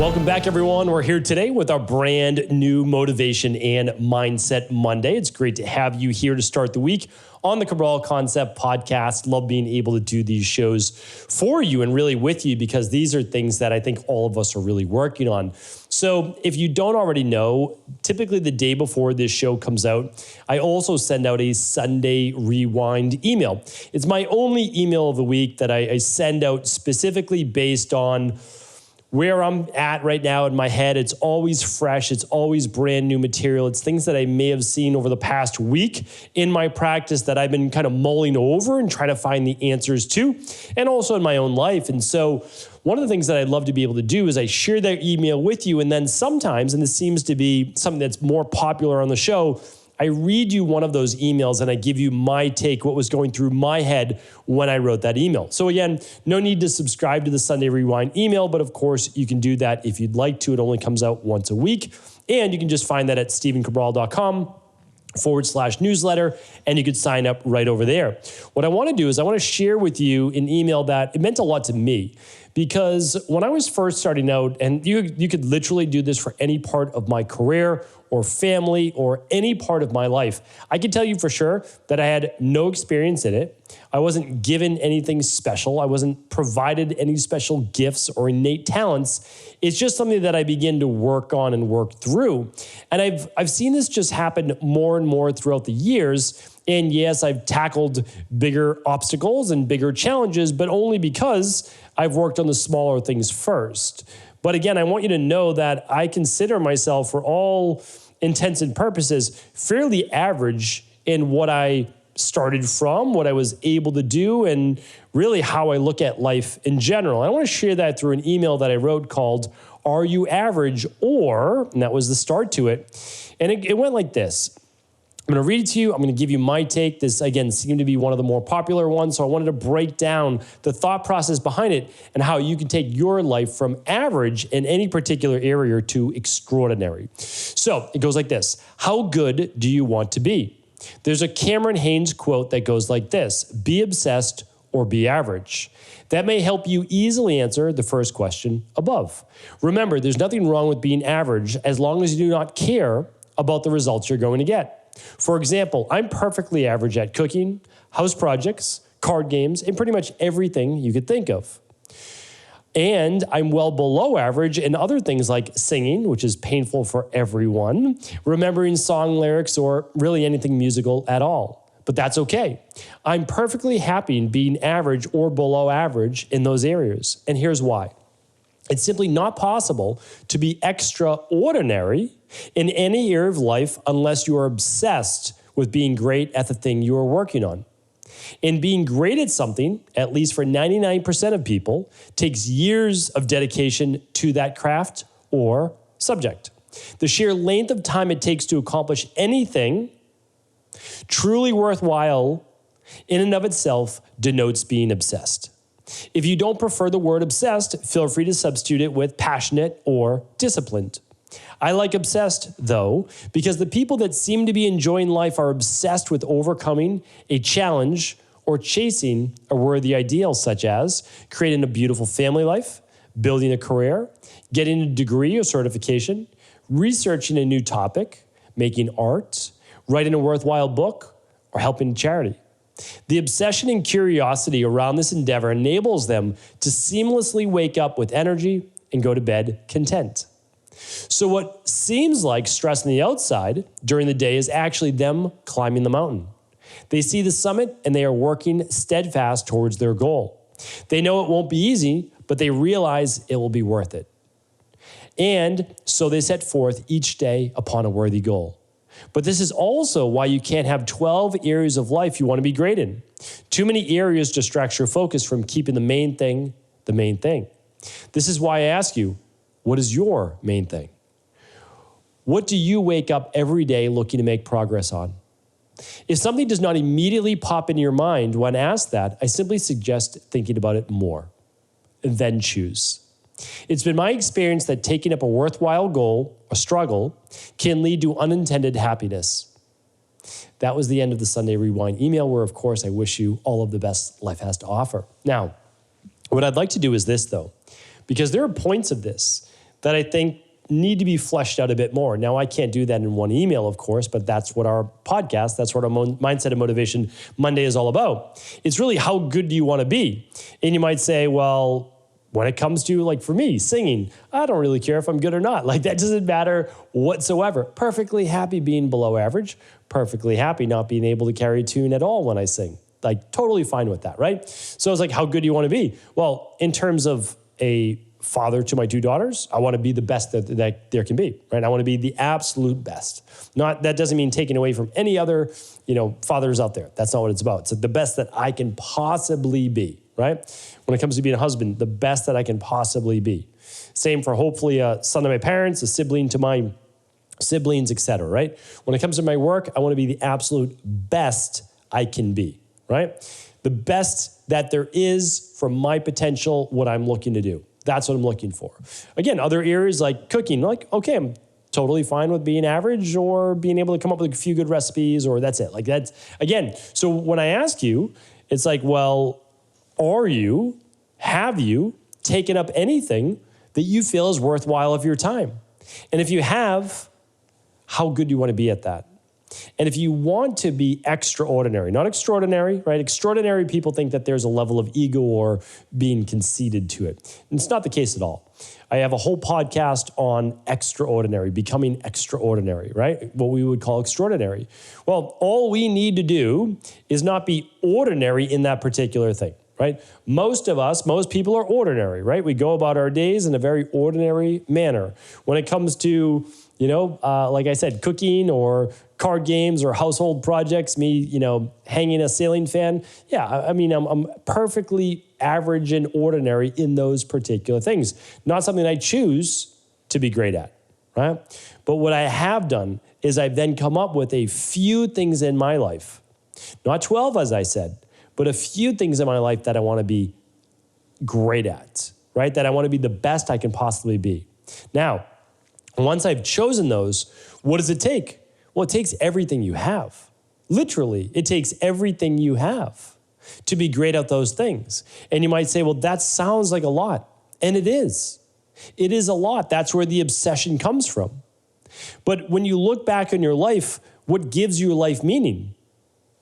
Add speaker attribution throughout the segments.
Speaker 1: Welcome back, everyone. We're here today with our brand new Motivation and Mindset Monday. It's great to have you here to start the week on the Cabral Concept podcast. Love being able to do these shows for you and really with you, because these are things that I think all of us are really working on. So if you don't already know, typically the day before this show comes out, I also send out a Sunday Rewind email. It's my only email of the week that I send out specifically based on where I'm at right now in my head. It's always fresh. It's always brand new material. It's things that I may have seen over the past week in my practice that I've been kind of mulling over and trying to find the answers to, and also in my own life. And so one of the things that I'd love to be able to do is I share that email with you. And then sometimes, and this seems to be something that's more popular on the show, I read you one of those emails and I give you my take, what was going through my head when I wrote that email. So again, no need to subscribe to the Sunday Rewind email, but of course you can do that if you'd like to. It only comes out once a week. And you can just find that at stevencabral.com/newsletter, and you could sign up right over there. What I want to do is I want to share with you an email that it meant a lot to me, because when I was first starting out, and you could literally do this for any part of my career or family or any part of my life, I can tell you for sure that I had no experience in it. I wasn't given anything special. I wasn't provided any special gifts or innate talents. It's just something that I began to work on and work through. And I've seen this just happen more and more throughout the years. And yes, I've tackled bigger obstacles and bigger challenges, but only because I've worked on the smaller things first. But again, I want you to know that I consider myself, for all intents and purposes, fairly average in what I started from, what I was able to do, and really how I look at life in general. I want to share that through an email that I wrote called "Are You Average?" And that was the start to it. And it went like this. I'm going to read it to you. I'm going to give you my take. This, again, seemed to be one of the more popular ones, so I wanted to break down the thought process behind it and how you can take your life from average in any particular area to extraordinary. So it goes like this. How good do you want to be? There's a Cameron Haynes quote that goes like this: be obsessed or be average. That may help you easily answer the first question above. Remember, there's nothing wrong with being average as long as you do not care about the results you're going to get. For example, I'm perfectly average at cooking, house projects, card games, and pretty much everything you could think of. And I'm well below average in other things like singing, which is painful for everyone, remembering song lyrics, or really anything musical at all. But that's okay. I'm perfectly happy in being average or below average in those areas. And here's why. It's simply not possible to be extraordinary in any area of life unless you are obsessed with being great at the thing you are working on. And being great at something, at least for 99% of people, takes years of dedication to that craft or subject. The sheer length of time it takes to accomplish anything truly worthwhile in and of itself denotes being obsessed. If you don't prefer the word obsessed, feel free to substitute it with passionate or disciplined. I like obsessed, though, because the people that seem to be enjoying life are obsessed with overcoming a challenge or chasing a worthy ideal, such as creating a beautiful family life, building a career, getting a degree or certification, researching a new topic, making art, writing a worthwhile book, or helping charity. The obsession and curiosity around this endeavor enables them to seamlessly wake up with energy and go to bed content. So what seems like stress on the outside during the day is actually them climbing the mountain. They see the summit and they are working steadfast towards their goal. They know it won't be easy, but they realize it will be worth it. And so they set forth each day upon a worthy goal. But this is also why you can't have 12 areas of life you want to be great in. Too many areas distract your focus from keeping the main thing the main thing. This is why I ask you, what is your main thing? What do you wake up every day looking to make progress on? If something does not immediately pop into your mind when asked that, I simply suggest thinking about it more, and then choose. It's been my experience that taking up a worthwhile goal, a struggle, can lead to unintended happiness. That was the end of the Sunday Rewind email, where, of course, I wish you all of the best life has to offer. Now, what I'd like to do is this, though, because there are points of this that I think need to be fleshed out a bit more. Now, I can't do that in one email, of course, but that's what our podcast, that's what our Mindset and Motivation Monday is all about. It's really, how good do you want to be? And you might say, well, when it comes to, like, for me, singing, I don't really care if I'm good or not. Like, that doesn't matter whatsoever. Perfectly happy being below average. Perfectly happy not being able to carry a tune at all when I sing. Like, totally fine with that, right? So it's like, how good do you want to be? Well, in terms of a father to my 2 daughters, I want to be the best that there can be, right? I want to be the absolute best. That doesn't mean taking away from any other, fathers out there. That's not what it's about. It's the best that I can possibly be, right? When it comes to being a husband, the best that I can possibly be. Same for hopefully a son to my parents, a sibling to my siblings, etc., right? When it comes to my work, I want to be the absolute best I can be, right? The best that there is from my potential, what I'm looking to do. That's what I'm looking for. Again, other areas like cooking, like, okay, I'm totally fine with being average or being able to come up with a few good recipes, or that's it. Like, that's, again, so when I ask you, it's like, well, have you taken up anything that you feel is worthwhile of your time? And if you have, how good do you want to be at that? And if you want to be extraordinary, not extraordinary, right? Extraordinary people think that there's a level of ego or being conceited to it. And it's not the case at all. I have a whole podcast on extraordinary, becoming extraordinary, right? What we would call extraordinary. Well, all we need to do is not be ordinary in that particular thing, right? Most people are ordinary, right? We go about our days in a very ordinary manner. When it comes to, like I said, cooking or card games or household projects, hanging a ceiling fan. Yeah, I'm perfectly average and ordinary in those particular things. Not something I choose to be great at, right? But what I have done is I've then come up with a few things in my life, not 12, as I said, but a few things in my life that I want to be great at, right? That I want to be the best I can possibly be. Now, once I've chosen those, what does it take? Well, it takes everything you have. Literally, it takes everything you have to be great at those things. And you might say, well, that sounds like a lot. And it is. It is a lot. That's where the obsession comes from. But when you look back on your life, what gives your life meaning?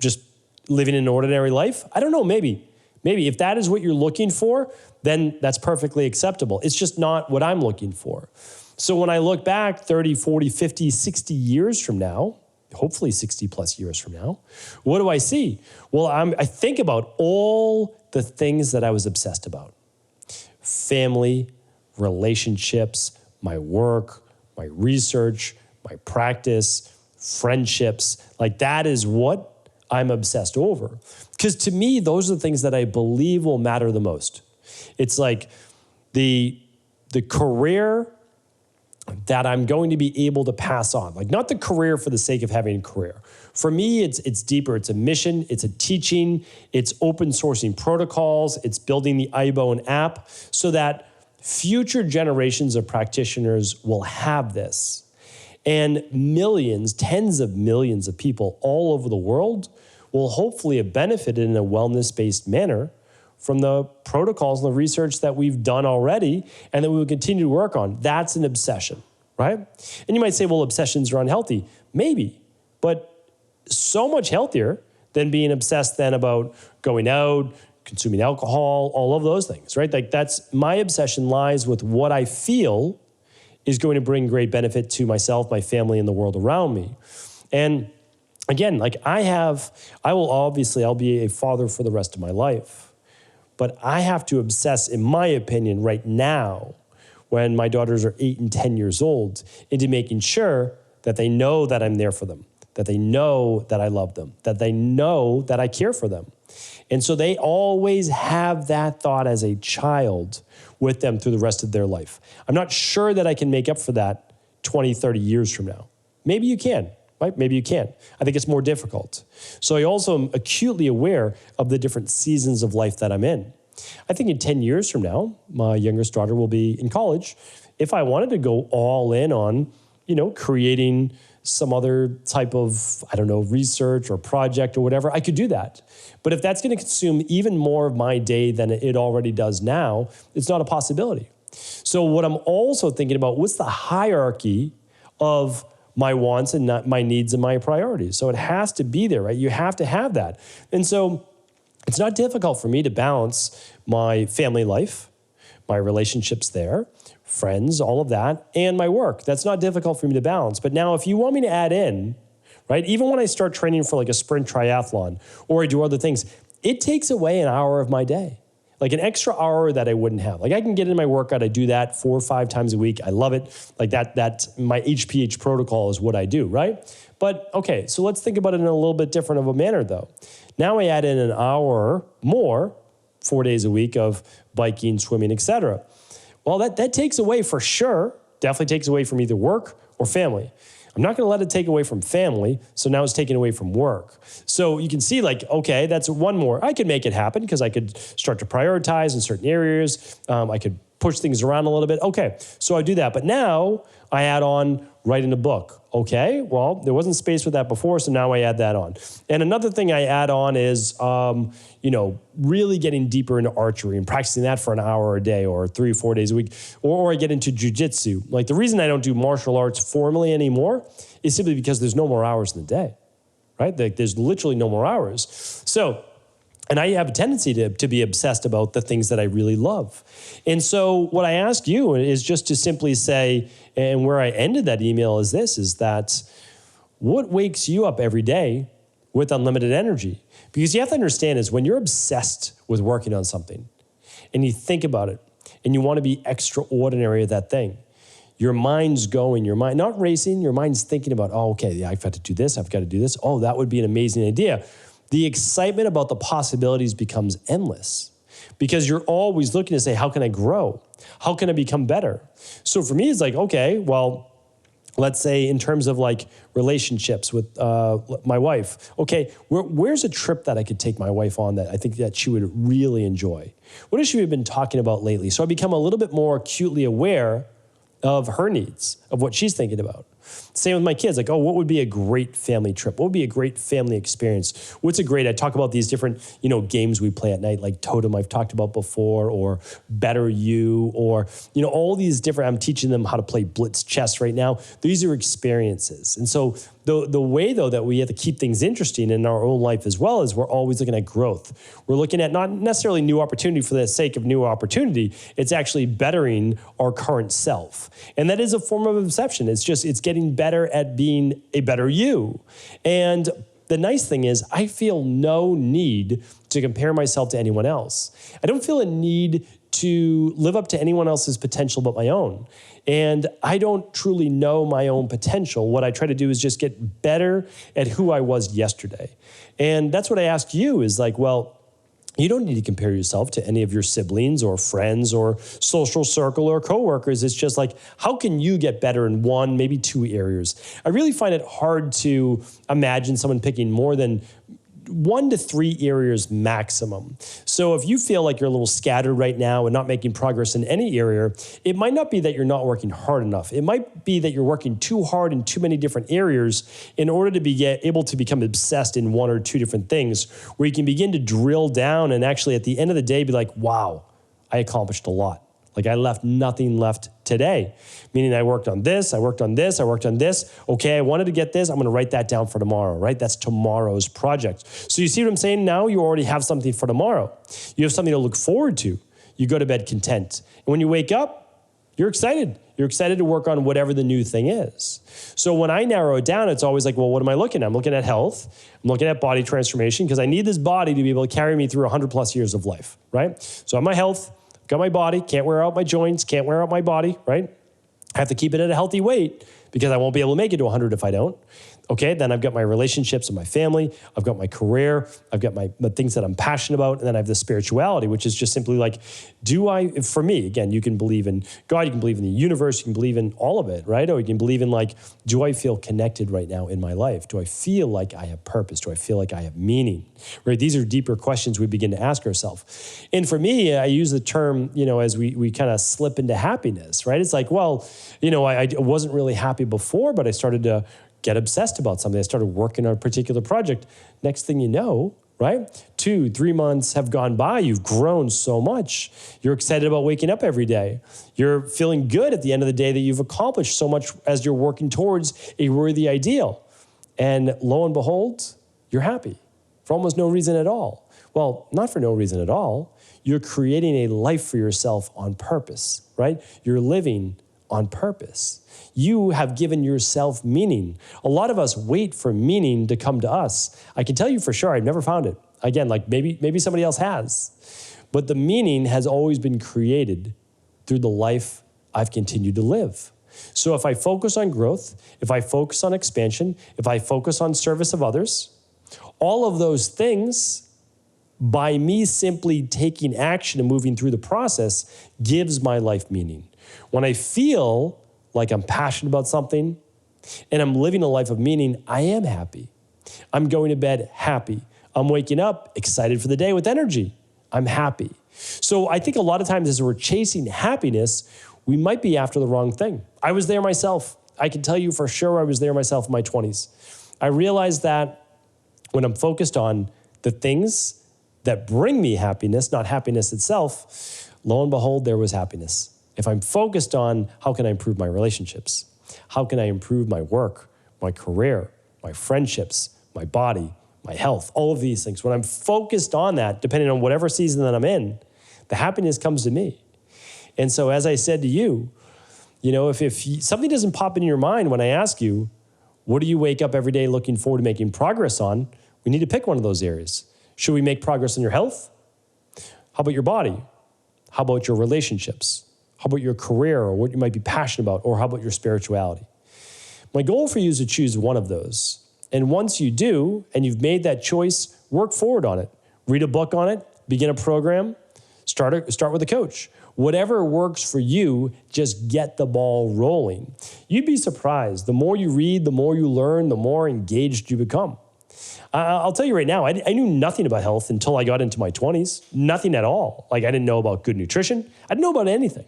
Speaker 1: Just living an ordinary life? I don't know, maybe. Maybe if that is what you're looking for, then that's perfectly acceptable. It's just not what I'm looking for. So when I look back 30, 40, 50, 60 years from now, hopefully 60 plus years from now, what do I see? Well, I think about all the things that I was obsessed about. Family, relationships, my work, my research, my practice, friendships. Like, that is what I'm obsessed over. Because to me, those are the things that I believe will matter the most. It's like the career that I'm going to be able to pass on. Like, not the career for the sake of having a career. For me, it's deeper. It's a mission. It's a teaching. It's open sourcing protocols. It's building the iBone app so that future generations of practitioners will have this. And millions, tens of millions of people all over the world will hopefully have benefited in a wellness-based manner from the protocols and the research that we've done already and that we will continue to work on. That's an obsession, right? And you might say, well, obsessions are unhealthy. Maybe, but so much healthier than being obsessed then about going out, consuming alcohol, all of those things, right? Like, that's my obsession lies with what I feel is going to bring great benefit to myself, my family, and the world around me. And again, like I'll be a father for the rest of my life. But I have to obsess, in my opinion, right now, when my daughters are 8 and 10 years old, into making sure that they know that I'm there for them, that they know that I love them, that they know that I care for them. And so they always have that thought as a child with them through the rest of their life. I'm not sure that I can make up for that 20, 30 years from now. Maybe you can. Right? Maybe you can. I think it's more difficult. So I also am acutely aware of the different seasons of life that I'm in. I think in 10 years from now, my youngest daughter will be in college. If I wanted to go all in on, creating some other type of, research or project or whatever, I could do that. But if that's going to consume even more of my day than it already does now, it's not a possibility. So what I'm also thinking about, what's the hierarchy of my wants and not my needs and my priorities? So it has to be there, right? You have to have that. And so it's not difficult for me to balance my family life, my relationships there, friends, all of that, and my work. That's not difficult for me to balance. But now if you want me to add in, right, even when I start training for like a sprint triathlon or I do other things, it takes away an hour of my day. Like an extra hour that I wouldn't have. Like I can get in my workout, I do that 4 or 5 times a week. I love it. Like that's my HPH protocol is what I do, right? But okay, so let's think about it in a little bit different of a manner though. Now I add in an hour more, 4 days a week of biking, swimming, etc. Well, that takes away for sure, definitely takes away from either work or family. I'm not going to let it take away from family, so now it's taken away from work. So you can see like, okay, that's one more. I could make it happen because I could start to prioritize in certain areas. I could push things around a little bit. Okay, so I do that. But now I add on writing a book. Okay, well, there wasn't space for that before, so now I add that on. And another thing I add on is, really getting deeper into archery and practicing that for an hour a day or 3 or 4 days a week. Or I get into jujitsu. Like the reason I don't do martial arts formally anymore is simply because there's no more hours in the day, right? There's literally no more hours. So, and I have a tendency to be obsessed about the things that I really love. And so what I ask you is just to simply say, and where I ended that email is this, is that what wakes you up every day with unlimited energy? Because you have to understand is when you're obsessed with working on something and you think about it and you want to be extraordinary at that thing, your mind's going, your mind, not racing, your mind's thinking about, oh, okay, yeah, I've got to do this, I've got to do this. Oh, that would be an amazing idea. The excitement about the possibilities becomes endless because you're always looking to say, how can I grow? How can I become better? So for me, it's like, okay, well, let's say in terms of like relationships with my wife, okay, where's a trip that I could take my wife on that I think that she would really enjoy? What has she been talking about lately? So I become a little bit more acutely aware of her needs, of what she's thinking about. Same with my kids, like, oh, what would be a great family trip? What would be a great family experience? I talk about these different, games we play at night, like Totem I've talked about before, or Better You, or, all these different, I'm teaching them how to play blitz chess right now. These are experiences. And so the way, though, that we have to keep things interesting in our own life as well is we're always looking at growth. We're looking at not necessarily new opportunity for the sake of new opportunity. It's actually bettering our current self. And that is a form of obsession. It's getting better at being a better you. And the nice thing is I feel no need to compare myself to anyone else. I don't feel a need to live up to anyone else's potential but my own. And I don't truly know my own potential. What I try to do is just get better at who I was yesterday. And that's what I ask you is like, well, you don't need to compare yourself to any of your siblings or friends or social circle or coworkers. It's just like, how can you get better in 1, maybe 2 areas? I really find it hard to imagine someone picking more than 1 to 3 areas maximum. So if you feel like you're a little scattered right now and not making progress in any area, it might not be that you're not working hard enough. It might be that you're working too hard in too many different areas in order to be able to become obsessed in 1 or 2 different things, where you can begin to drill down and actually at the end of the day be like, wow, I accomplished a lot. Like I left nothing left today, meaning I worked on this, I worked on this, I worked on this. Okay, I wanted to get this. I'm going to write that down for tomorrow, right? That's tomorrow's project. So you see what I'm saying? Now you already have something for tomorrow. You have something to look forward to. You go to bed content. And when you wake up, you're excited. You're excited to work on whatever the new thing is. So when I narrow it down, it's always like, well, what am I looking at? I'm looking at health. I'm looking at body transformation because I need this body to be able to carry me through 100 plus years of life, right? So I'm my health. Got my body, can't wear out my joints, can't wear out my body, right? I have to keep it at a healthy weight because I won't be able to make it to 100 if I don't. Okay, then I've got my relationships and my family. I've got my career. I've got the things that I'm passionate about. And then I have the spirituality, which is just simply like, for me, again, you can believe in God, you can believe in the universe, you can believe in all of it, right? Or you can believe in like, do I feel connected right now in my life? Do I feel like I have purpose? Do I feel like I have meaning? Right? These are deeper questions we begin to ask ourselves. And for me, I use the term, as we kind of slip into happiness, right? It's like, well, I wasn't really happy before, but I started to get obsessed about something. I started working on a particular project. Next thing you know, right? 2, 3 months have gone by. You've grown so much. You're excited about waking up every day. You're feeling good at the end of the day that you've accomplished so much as you're working towards a worthy ideal. And lo and behold, you're happy for almost no reason at all. Well, not for no reason at all. You're creating a life for yourself on purpose, right? You're living on purpose. You have given yourself meaning. A lot of us wait for meaning to come to us. I can tell you for sure, I've never found it. Again, like maybe somebody else has. But the meaning has always been created through the life I've continued to live. So if I focus on growth, if I focus on expansion, if I focus on service of others, all of those things, by me simply taking action and moving through the process, gives my life meaning. When I feel like I'm passionate about something and I'm living a life of meaning, I am happy. I'm going to bed happy. I'm waking up excited for the day with energy. I'm happy. So I think a lot of times as we're chasing happiness, we might be after the wrong thing. I was there myself. I can tell you for sure I was there myself in my 20s. I realized that when I'm focused on the things that bring me happiness, not happiness itself, lo and behold, there was happiness. If I'm focused on how can I improve my relationships, how can I improve my work, my career, my friendships, my body, my health, all of these things. When I'm focused on that, depending on whatever season that I'm in, the happiness comes to me. And so as I said to you, if something doesn't pop in your mind when I ask you, what do you wake up every day looking forward to making progress on? We need to pick one of those areas. Should we make progress on your health? How about your body? How about your relationships? How about your career or what you might be passionate about? Or how about your spirituality? My goal for you is to choose one of those. And once you do, and you've made that choice, work forward on it. Read a book on it, begin a program, start with a coach. Whatever works for you, just get the ball rolling. You'd be surprised. The more you read, the more you learn, the more engaged you become. I'll tell you right now, I knew nothing about health until I got into my 20s. Nothing at all. Like I didn't know about good nutrition. I didn't know about anything.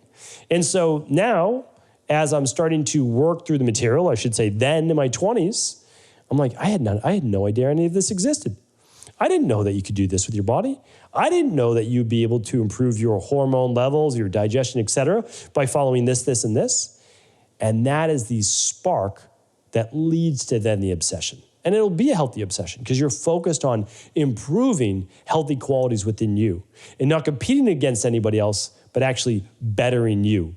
Speaker 1: And so now, as I'm starting to work through the material, I should say then in my 20s, I'm like, I had no idea any of this existed. I didn't know that you could do this with your body. I didn't know that you'd be able to improve your hormone levels, your digestion, et cetera, by following this, this, and this. And that is the spark that leads to then the obsession. And it'll be a healthy obsession because you're focused on improving healthy qualities within you and not competing against anybody else, but actually bettering you.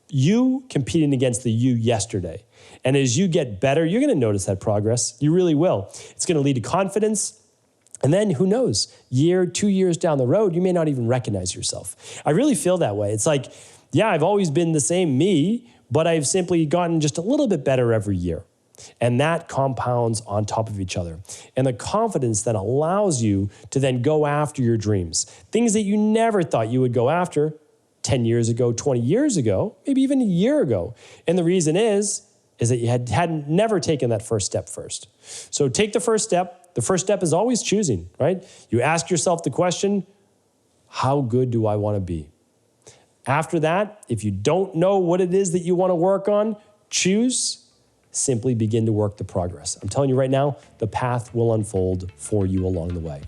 Speaker 1: You competing against the you yesterday. And as you get better, you're going to notice that progress. You really will. It's going to lead to confidence. And then who knows, 2 years down the road, you may not even recognize yourself. I really feel that way. It's like, yeah, I've always been the same me, but I've simply gotten just a little bit better every year. And that compounds on top of each other. And the confidence that allows you to then go after your dreams, things that you never thought you would go after 10 years ago, 20 years ago, maybe even a year ago. And the reason is that you hadn't never taken that first step first. So take the first step. The first step is always choosing, right? You ask yourself the question, how good do I want to be? After that, if you don't know what it is that you want to work on, choose. Simply begin to work the progress. I'm telling you right now, the path will unfold for you along the way.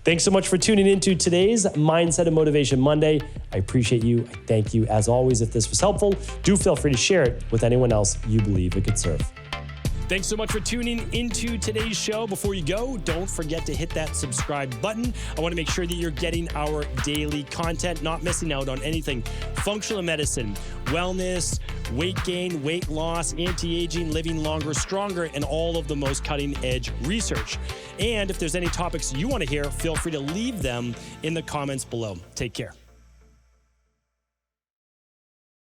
Speaker 1: Thanks so much for tuning into today's Mindset and Motivation Monday. I appreciate you. I thank you. As always, if this was helpful, do feel free to share it with anyone else you believe it could serve. Thanks so much for tuning into today's show. Before you go, don't forget to hit that subscribe button. I want to make sure that you're getting our daily content, not missing out on anything. Functional medicine, wellness, weight gain, weight loss, anti-aging, living longer, stronger, and all of the most cutting-edge research. And if there's any topics you want to hear, feel free to leave them in the comments below. Take care.